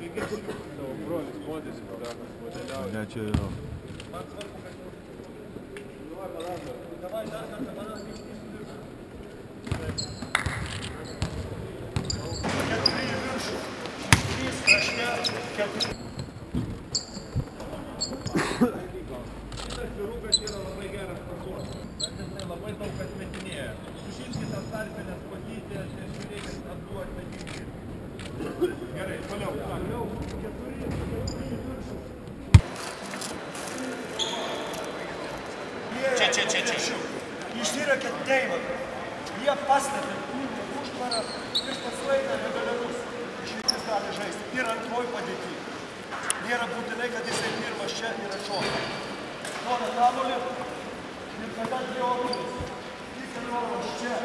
Tavo brolis modėsi, padakas, modeliauja. Ne, čia jo. Šitas vyrukas yra labai geras pasuos. Bet jisai labai daug atmetinėja. Sušilkit tas tarpinės patytės, nes reikia atduoti atmetinėti. Gerai, toliau. Čia. Išsirakė Deimandą. Jie pastatė užtvarą ir pasueina negalėmus. Išvytis gali žaisti. Ir antroj padėtį. Nėra būtinai, kad jisai pirmas čia ir atšoka. Duoda kamuolį ir tada dvi okulės. Jis įrodas čia.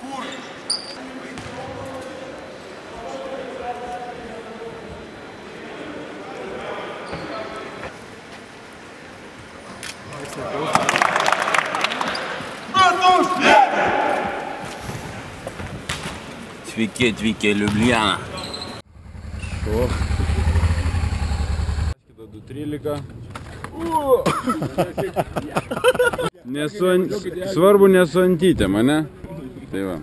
Kur? Sveiki atvykę į Liublianą. Šo. 2.13. Svarbu nesuantyti mane. Tai va.